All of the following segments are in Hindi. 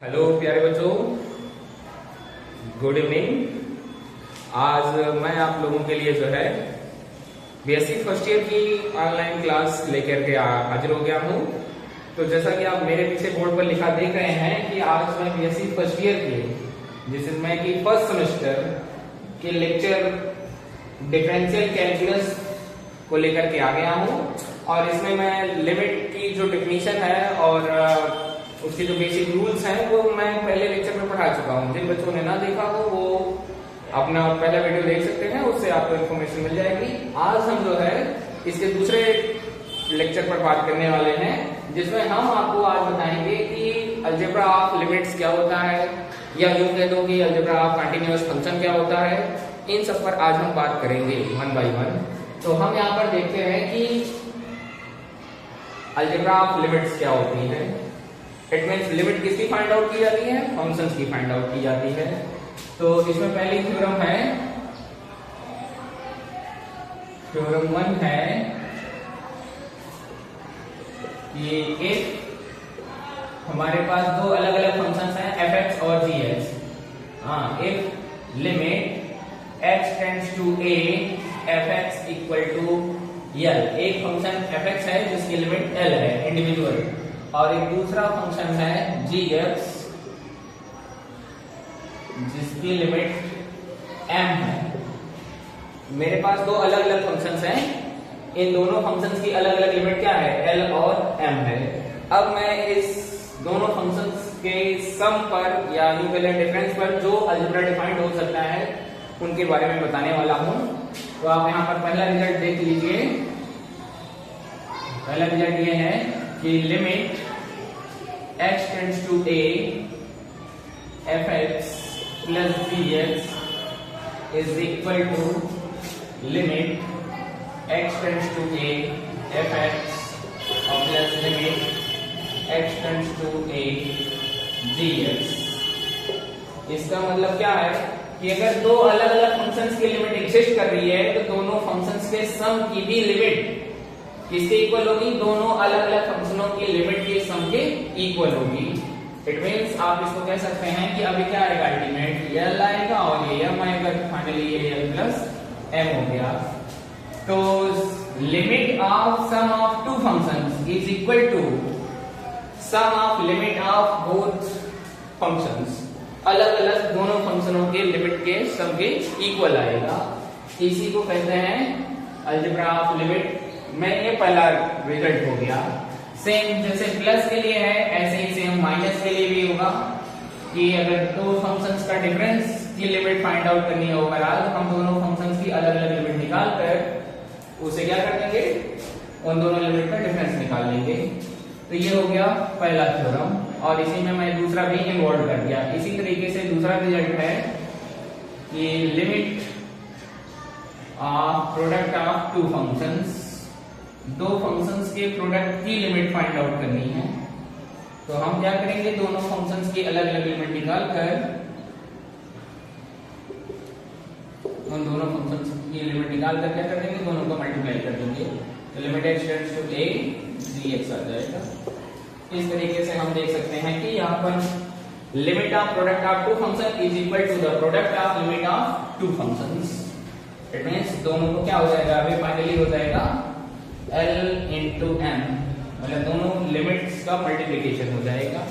हेलो प्यारे बच्चों, गुड इवनिंग। आज मैं आप लोगों के लिए जो है बीएससी फर्स्ट ईयर की ऑनलाइन क्लास लेकर के हाजिर हो गया हूँ। तो जैसा कि आप मेरे पीछे बोर्ड पर लिखा देख रहे हैं कि आज मैं बीएससी फर्स्ट ईयर के जिसमें कि फर्स्ट सेमेस्टर के लेक्चर डिफरेंशियल कैलकुलस को लेकर के आ गया हूँ। और इसमें मैं लिमिट की जो डेफिनेशन है और उसके जो बेसिक रूल्स हैं वो मैं पहले लेक्चर में पढ़ा चुका हूँ। जिन बच्चों ने ना देखा हो वो अपना पहला वीडियो देख सकते हैं, उससे आपको इन्फॉर्मेशन मिल जाएगी। आज हम जो है इसके दूसरे लेक्चर पर बात करने वाले हैं, जिसमें हम आपको आज बताएंगे कि अलजेब्रा ऑफ लिमिट्स क्या होता है, या यूं कह दो कि अलजेब्रा ऑफ कंटिन्यूअस फंक्शन क्या होता है। इन सब पर आज हम बात करेंगे वन बाय वन। तो हम यहाँ पर देखते हैं कि अलजेब्रा ऑफ लिमिट्स क्या होती है। इट मीन्स लिमिट किसकी फाइंड आउट की जाती है? फंक्शंस की फाइंड आउट की जाती है। तो इसमें पहली थ्योरम है, थ्योरम 1 है कि इफ हमारे पास दो अलग अलग फंक्शंस हैं fx और gx, if limit x tends to a fx equal to l, एक फंक्शन fx है जिसकी लिमिट l है इंडिविजुअल, और एक दूसरा फंक्शन है gx जिसकी लिमिट m है। मेरे पास दो अलग अलग फंक्शंस हैं, इन दोनों फंक्शंस की अलग अलग लिमिट क्या है? l और m है। अब मैं इस दोनों फंक्शंस के सम पर या यूं कह लें डिफरेंस पर जो अलजेब्रा डिफाइंड हो सकता है उनके बारे में बताने वाला हूं। तो आप यहां पर पहला रिजल्ट देख लीजिए। पहला रिजल्ट ये है कि limit x tends to a fx plus gx is equal to limit x tends to a fx और plus limit x tends to a gx। इसका मतलब क्या है कि अगर दो अलग अलग फंक्शंस की लिमिट एग्जिस्ट कर रही है तो दोनों फंक्शंस के सम की भी लिमिट किसके इक्वल होगी? दोनों अलग अलग फंक्शनों की लिमिट के सम के इक्वल होगी। इट मींस आप इसको कह सकते हैं कि अभी क्या आएगा? अल्टीमेट l आएगा और ये m आएगा, फाइनली ये l प्लस m हो गया। तो limit of sum of two functions is equal to sum of limit of both functions. अलग अलग दोनों फंक्शनों के लिमिट के सम के इक्वल आएगा। इसी को कहते हैं अलजेब्रा ऑफ लिमिट। मैं ये पहला रिजल्ट हो गया। सेम जैसे प्लस के लिए है ऐसे ही सेम माइनस के लिए भी होगा कि अगर दो फंक्शंस का डिफरेंस की लिमिट फाइंड आउट करनी है ओवरऑल, तो हम दोनों फंक्शंस की अलग अलग लिमिट निकाल कर उसे क्या कर देंगे? उन दोनों लिमिट का डिफरेंस निकाल लेंगे। तो ये हो गया पहला थ्योरम, और इसी में मैं दूसरा भी इन्वॉल्व कर दिया। इसी तरीके से दूसरा रिजल्ट है कि limit of product of two functions, दो फंक्शंस के प्रोडक्ट की लिमिट फाइंड आउट करनी है। तो हम क्या करेंगे? दोनों फंक्शंस की अलग अलग लिमिट निकाल कर उन दोनों फंक्शंस की लिमिट निकाल कर क्या कर देंगे? दोनों को मल्टीप्लाई कर देंगे। तो limit x tends to a dx आ जाएगा। इस तरीके से हम देख सकते हैं कि यहाँ पर limit of product of two function is equal to the product of limit of two functions. It means दोनों को क्या हो जाएगा? अभी फाइनली हो जाएगा l इंटू m, मतलब दोनों लिमिट्स का मल्टीप्लिकेशन हो जाएगा।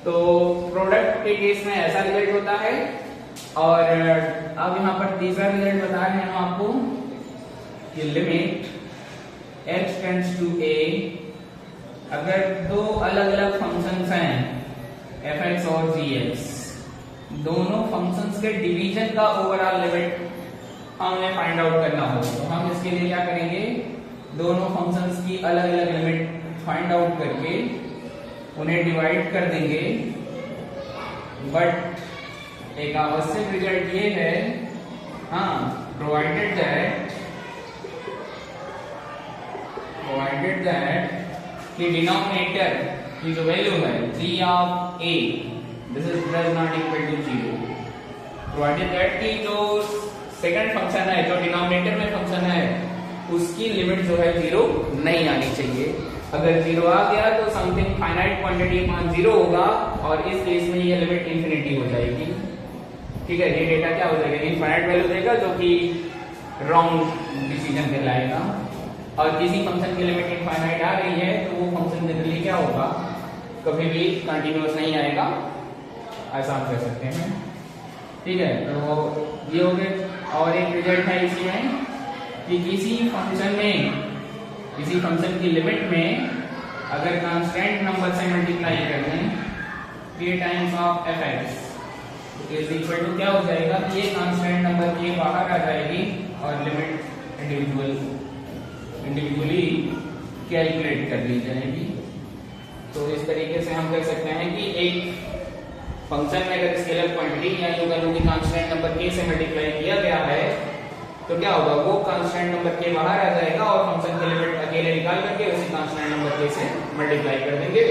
तो प्रोडक्ट के केस में ऐसा रिजल्ट होता है। और अब यहाँ पर तीसरा रिजल्ट बता रहे हैं हम आपको कि limit x tends to a, अगर दो अलग अलग फंक्शंस हैं fx और gx, दोनों फंक्शंस के डिवीजन का ओवरऑल लिमिट हमें फाइंड आउट करना हो, तो हम इसके लिए क्या करेंगे? दोनों फंक्शंस की अलग अलग लिमिट फाइंड आउट करके उन्हें डिवाइड कर देंगे। बट एक आवश्यक रिजल्ट ये है, प्रोवाइडेड दैट कि डिनोमिनेटर की जो वैल्यू है g of a this is does not equal to 0। Provided that कि जो सेकंड फंक्शन है, जो डिनोमिनेटर में फंक्शन है, उसकी लिमिट जो है 0 नहीं आनी चाहिए। अगर जीरो आ गया तो समथिंग फाइनाइट क्वांटिटी मान जीरो होगा और इस केस में ये लिमिट इंफिनिटी हो जाएगी। ठीक है, ये डेटा क्या हो जाएगा, इनफाइनाइट वैल्यू देगा जो कि रॉन्ग डिसीजन कहलाएगा। और किसी फंक्शन की लिमिट इनफाइनाइट आ रही है तो वो फंक्शन जनरली क्या होगा, कभी भी कंटिन्यूअस नहीं आएगा, ऐसा आप कह सकते हैं। ठीक है, तो ये हो गए। और एक रिजल्ट है इसमें कि किसी फंक्शन की लिमिट में अगर कांस्टेंट नंबर से मल्टीप्लाई कर दें k times of fx is equal to क्या हो जाएगा कि ये कांस्टेंट नंबर के बाहर आ जाएगी और लिमिट इंडिविजुअली कैलकुलेट कर ली जाएगी। तो इस तरीके से हम कह सकते हैं कि एक फंक्शन में अगर स्केलर क्वांटिटी या यूं कह लो कि कांस्टेंट नंबर k से मल्टीप्लाई किया गया है तो क्या होगा, वो कांस्टेंट नंबर के बाहर आ जाएगा और फंक्शन की लिमिट अकेले निकाल करके उसी कांस्टेंट नंबर के से मल्टीप्लाई कर देंगे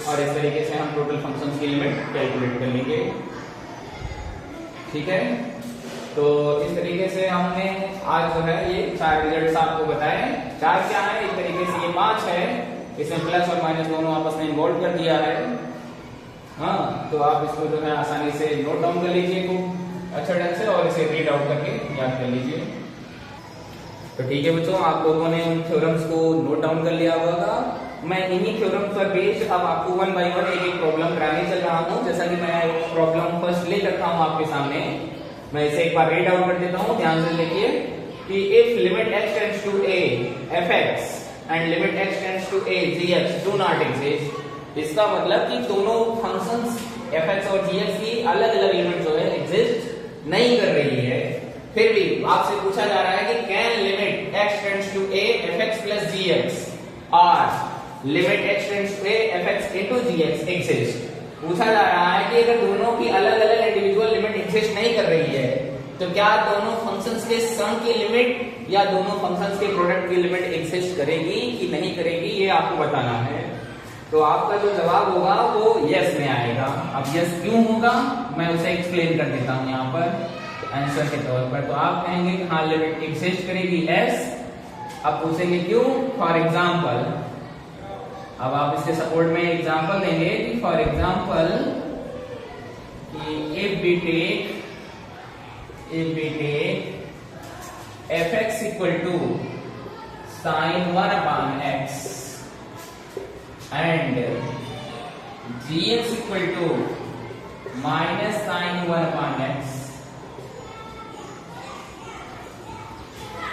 और इस तरीके से हम टोटल फंक्शंस की लिमिट कैलकुलेट कर लेंगे। ठीक है, तो इस तरीके से हमने आज जो है ये 4 रिजल्ट्स आपको बताए। 4 क्या है, एक तरीके से ये 5 है, इसमें प्लस और माइनस दोनों आपस में इन्वॉल्व कर दिया है। हाँ, तो आप इसको जो है आसानी से नोट डाउन कर लीजिए खूब अच्छा ढंग से और इसे रीड आउट करके याद कर लीजिए। तो ठीक है बच्चों, आप लोगों ने उन थ्योरम्स को नोट डाउन कर लिया होगा। मैं इन्हीं थ्योरम्स पर बेस्ड अब आपको 1 बाय 1 एक प्रॉब्लम कराने चल रहा हूँ। जैसा कि मैं प्रॉब्लम फर्स्ट ले रखा हूँ आपके सामने, मैं इसे एक बार रीड आउट कर देता हूँ, ध्यान से देखिए कि if limit x tends to a fx and limit x tends to a gx do not exist, इसका मतलब कि दोनों फंक्शंस fx और gx की अलग अलग लिमिट जो है एग्जिस्ट नहीं कर रही है। फिर भी आपसे पूछा जा रहा है कि can limit x tends to a fx plus gx और limit x tends to a fx into gx exist. पूछा जा रहा है कि अगर दोनों की अलग अलग इंडिविजुअल लिमिट एग्जिस्ट नहीं कर रही है तो क्या दोनों फंक्शंस के सम की लिमिट या दोनों फंक्शंस के प्रोडक्ट की लिमिट एग्जिस्ट करेगी कि नहीं करेगी, ये आपको बताना है। तो आपका जो जवाब होगा वो यस में आएगा। अब यस क्यों होगा मैं उसे एक्सप्लेन कर देता हूं यहाँ पर आंसर के तौर पर। तो आप कहेंगे कि हाँ लिमिट एग्जिस्ट करेगी एस, अब पूछेंगे क्यों, फॉर एग्जाम्पल, अब आप इसके सपोर्ट में एग्जाम्पल देंगे कि for example if we take fx equal to sin 1 upon x and gx equal to minus sin 1 upon x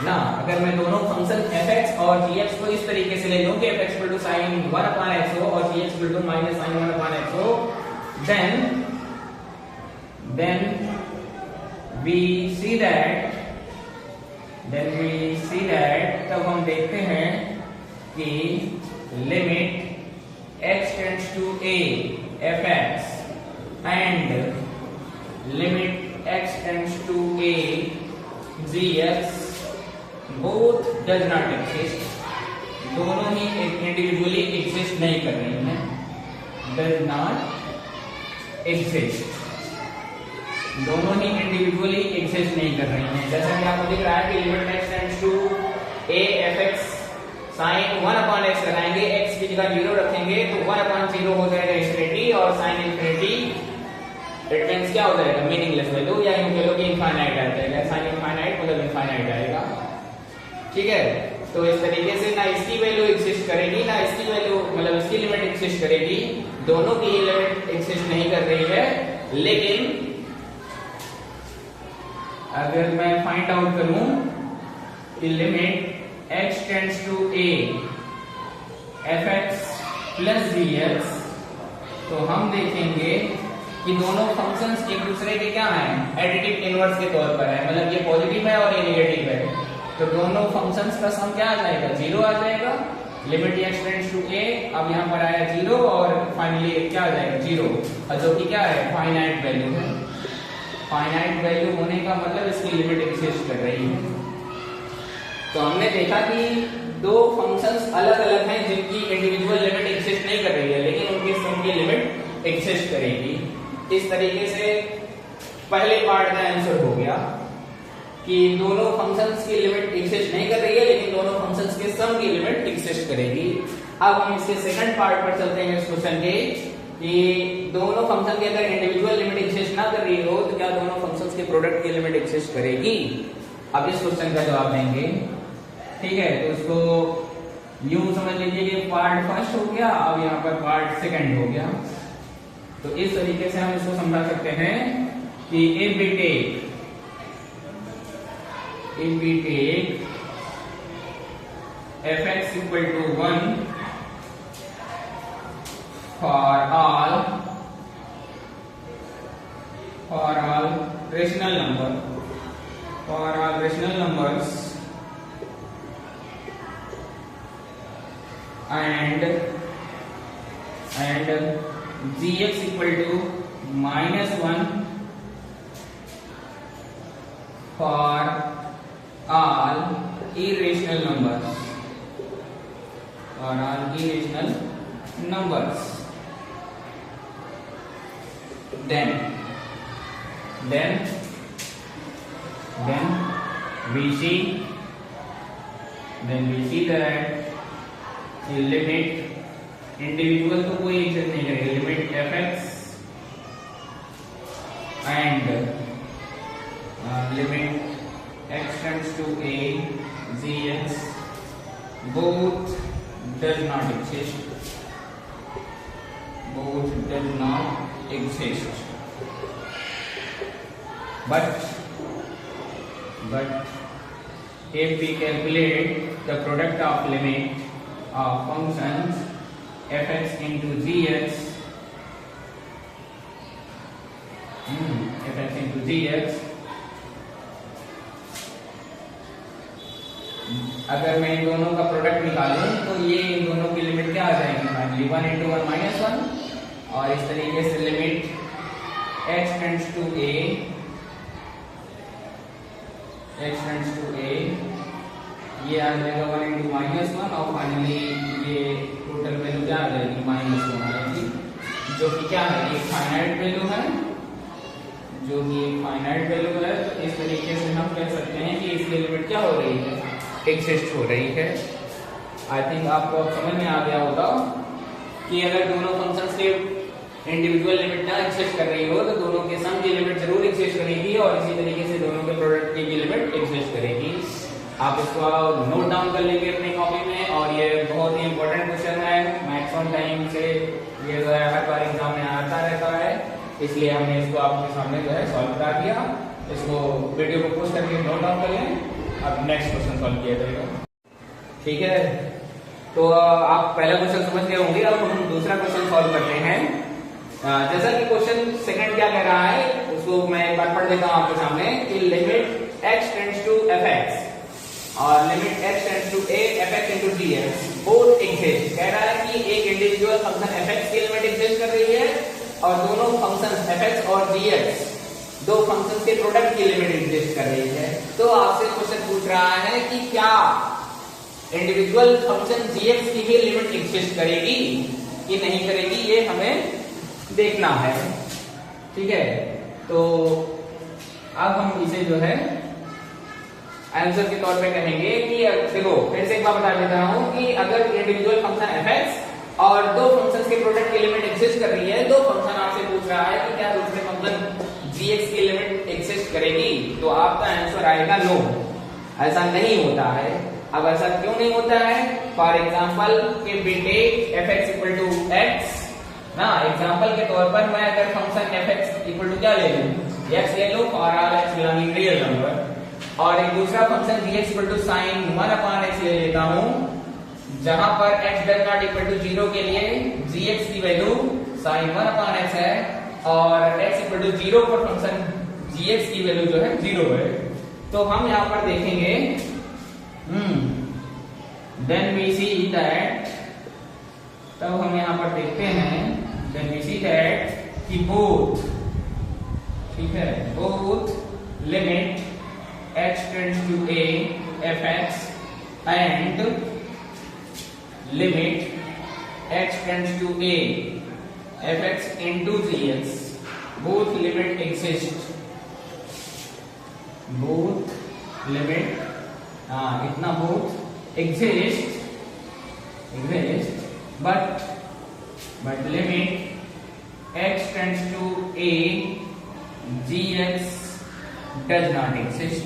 ना, अगर मैं दोनों फंक्शन fx और gx को इस तरीके से ले लूं कि fx equal to sin 1 upon x हो और gx equal to minus sin 1 upon x हो, then we see that तब हम देखते हैं कि limit x tends to a fx and limit x tends to a gx both does not exist, दोनों ही इंडिविजुअली एग्जिस्ट नहीं कर रही हैं, does not exist, दोनों ही इंडिविजुअली एग्जिस्ट नहीं कर रही हैं। जैसा कि आपको दिख रहा है कि limit x tends to a fx sin 1 upon x लगाएंगे, x की जगह 0 रखेंगे तो 1 upon 0 हो जाएगा इंफिनिटी और sin इंफिनिटी इट मींस क्या हो जाएगा, मीनिंगलेस वैल्यू, या यूं कह लो कि इनफाइनाइट आ जाएगा, sin इनफाइनाइट मतलब इनफाइनाइट आएगा। ठीक है, तो इस तरीके से ना इसकी वैल्यू एग्जिस्ट करेगी ना इसकी वैल्यू मतलब इसकी लिमिट एग्जिस्ट करेगी, दोनों की लिमिट एग्जिस्ट नहीं कर रही है। लेकिन अगर मैं फाइंड आउट करूं कि limit x tends to a fx plus gx तो हम देखेंगे कि दोनों फंक्शंस एक दूसरे के क्या हैं, एडिटिव इनवर्स के तौर पर है, मतलब ये पॉजिटिव है और ये नेगेटिव है, तो दोनों फंक्शंस का सम क्या आ जाएगा, 0 आ जाएगा। Limit x tends to a, अब यहाँ पर आया 0 और फाइनली क्या आ जाएगा 0, और जो कि क्या है फाइनाइट वैल्यू है। फाइनाइट वैल्यू होने का मतलब इसकी लिमिट एग्जिस्ट कर रही है। तो हमने देखा कि दो फंक्शंस अलग अलग हैं जिनकी इंडिविजुअल लिमिट एग्जिस्ट नहीं कर रही है लेकिन उनकी सम की लिमिट एग्जिस्ट करेगी। इस तरीके से पहले पार्ट का आंसर हो गया कि दोनों फंक्शंस की लिमिट एग्जिस्ट नहीं कर रही है लेकिन दोनों फंक्शंस के सम की लिमिट एग्जिस्ट करेगी। अब हम इसके सेकंड पार्ट पर चलते हैं इस क्वेश्चन के कि दोनों फंक्शन के अगर इंडिविजुअल लिमिट एग्जिस्ट ना कर रही हो तो क्या दोनों फंक्शंस के प्रोडक्ट की लिमिट एग्जिस्ट करेगी। अब इस क्वेश्चन का जवाब देंगे, ठीक है। तो इसको यूं समझ लीजिए कि पार्ट फर्स्ट हो गया, अब यहाँ पर पार्ट सेकंड हो गया। तो इस तरीके से हम इसको समझा सकते हैं कि if we take fx equal to 1 for all rational numbers and gx equal to -1 for all irrational numbers, then we see that the limit individual तो कोई एग्जिस्ट नहीं करेगी, limit fx and limit x tends to a gx both does not exist, but if we calculate the product of limit of functions fx into gx, अगर मैं इन दोनों का प्रोडक्ट निकालूं तो ये इन दोनों की लिमिट क्या आ जाएगी, फाइनली 1 into 1 minus 1, और इस तरीके से limit x tends to a ये आ जाएगा 1 into -1 और फाइनली ये टोटल वैल्यू क्या आ जाएगी -1 आएगी, जो कि क्या है एक फाइनाइट वैल्यू है, जो कि एक फाइनाइट वैल्यू है। तो इस तरीके से हम कह सकते हैं कि इसकी लिमिट क्या हो रही है, एग्जिस्ट हो रही है। आई थिंक आपको अब समझ में आ गया होगा कि अगर दोनों फंक्शंस के इंडिविजुअल लिमिट ना एग्जिस्ट कर रही हो तो दोनों के सम की लिमिट जरूर एग्जिस्ट करेगी और इसी तरीके से दोनों के प्रोडक्ट की भी लिमिट एग्जिस्ट करेगी। आप इसको नोट डाउन कर लेंगे अपनी कॉपी में, और ये बहुत ही इंपॉर्टेंट क्वेश्चन है, मैक्सिमम टाइम से ये जो है हर बार एग्जाम में आता रहता है, इसलिए हमने इसको आपके सामने जो है सॉल्व करा दिया। इसको वीडियो को पोस्ट करके नोट डाउन कर लें, अब नेक्स्ट क्वेश्चन सॉल्व किया जाएगा, ठीक है। तो आप पहला क्वेश्चन समझ गए होंगे, अब हम दूसरा क्वेश्चन सॉल्व करते हैं। जैसा कि क्वेश्चन सेकंड क्या कह रहा है उसको मैं एक बार पढ़ देता हूं आपके सामने कि limit x tends to fx और limit x tends to a fx into dx both exist. कह रहा है कि एक इंडिविजुअल फंक्शन fx की लिमिट एग्जिस्ट कर रही है और दोनों फंक्शंस fx और gx दो फंक्शंस के प्रोडक्ट की लिमिट एग्जिस्ट कर रही है। तो आपसे क्वेश्चन पूछ रहा है कि क्या इंडिविजुअल फंक्शन gx की भी लिमिट एग्जिस्ट करेगी कि नहीं करेगी, ये हमें देखना है, ठीक है। तो अब हम इसे जो है आंसर के तौर पे कहेंगे कि देखो फिर से एक बार बता देता हूं कि अगर इंडिविजुअल फंक्शन fx और दो फंक्शंस के प्रोडक्ट की लिमिट एग्जिस्ट कर रही है, दो फंक्शन आपसे पूछ रहा है कि क्या दूसरे फंक्शन gx की लिमिट एग्जिस्ट करेगी, तो आपका आंसर आएगा नो, ऐसा नहीं होता है। अब ऐसा क्यों नहीं होता है, फॉर एग्जाम्पल कि we take fx equal to x ना, एग्जाम्पल के तौर पर मैं अगर फंक्शन fx इक्वल टू क्या ले लूं, x ले लूं और r x belonging real number, और एक दूसरा function gx equal to sin 1/x ले लेता हूं, जहां पर x does not equal to 0 के लिए gx की वैल्यू sin 1/x है और x इक्वल टू 0 पर फंक्शन gx की वैल्यू जो है 0 है। तो हम यहां पर देखेंगे देन वी सी दैट, तब हम यहां पर देखते हैं देन वी सी दैट कि बोथ, ठीक है, both limit x tends to a fx and limit x tends to a fx into gx both limit exist, both limit इतना both exist but limit x tends to a gx does not exist.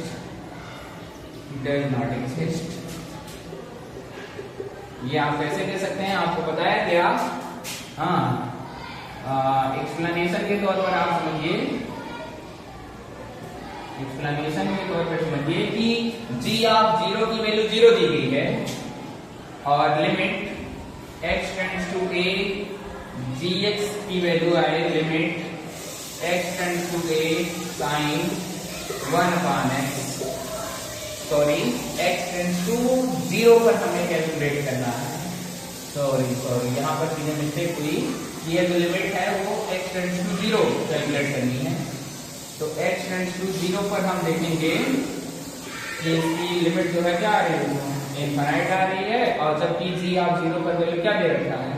ये आप कैसे कह सकते हैं, आपको पता है क्या? एक्सप्लेनेशन के तौर पर आप समझिए, कि g ऑफ 0 की वैल्यू 0 दी गई है और limit x tends to a gx की वैल्यू आए limit x tends to a sin 1/x, sorry x tends to 0 पर हमें कैलकुलेट करना है। सॉरी यहाँ पर चीजें मिस्टेक हुई, ये जो लिमिट है वो x टेंड्स टू 0 कैलकुलेट करनी है। तो x टेंड्स टू 0 पर हम देखेंगे कि इसकी लिमिट जो है क्या आ रही है, इनफाइनाइट आ रही है, और जबकि g आप 0 पर वैल्यू क्या दे रखा है,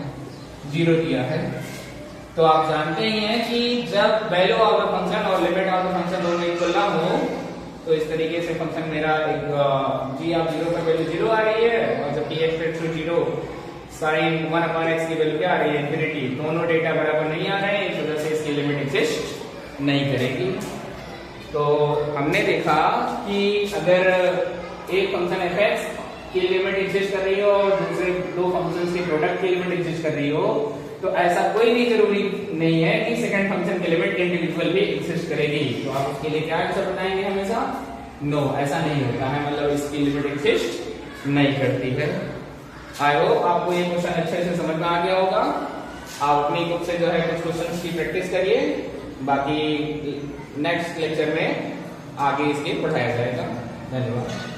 0 दिया है। तो आप जानते ही हैं कि जब वैल्यू ऑफ द फंक्शन और लिमिट ऑफ द फंक्शन दोनों इक्वल ना हो तो इस तरीके से फंक्शन मेरा एक g ऑफ 0 पर वैल्यू 0 आ रही है और जबकि x tends to 0 sin 1/x की वैल्यू क्या आ रही है, इंफिनिटी। दोनों डेटा बराबर नहीं आ रहे हैं, इस वजह से इसकी लिमिट एग्जिस्ट नहीं करेगी। तो हमने देखा कि अगर एक फंक्शन fx की लिमिट एग्जिस्ट कर रही हो और दूसरे दो फंक्शंस के प्रोडक्ट की लिमिट एग्जिस्ट कर रही हो, तो ऐसा कोई भी जरूरी नहीं है कि सेकंड फंक्शन की लिमिट इंडिविजुअल भी एग्जिस्ट करेगी। तो आप उसके लिए क्या आंसर बताएंगे हमेशा? नो, ऐसा नहीं होता है, मतलब इसकी लिमिट एग्जिस्ट नहीं करती है। आई होप आपको ये क्वेश्चन अच्छे से समझ में आ गया होगा। आप अपनी बुक से जो है कुछ क्वेश्चंस की प्रैक्टिस करिए, बाकी नेक्स्ट लेक्चर में आगे इसके पढ़ाया जाएगा। धन्यवाद।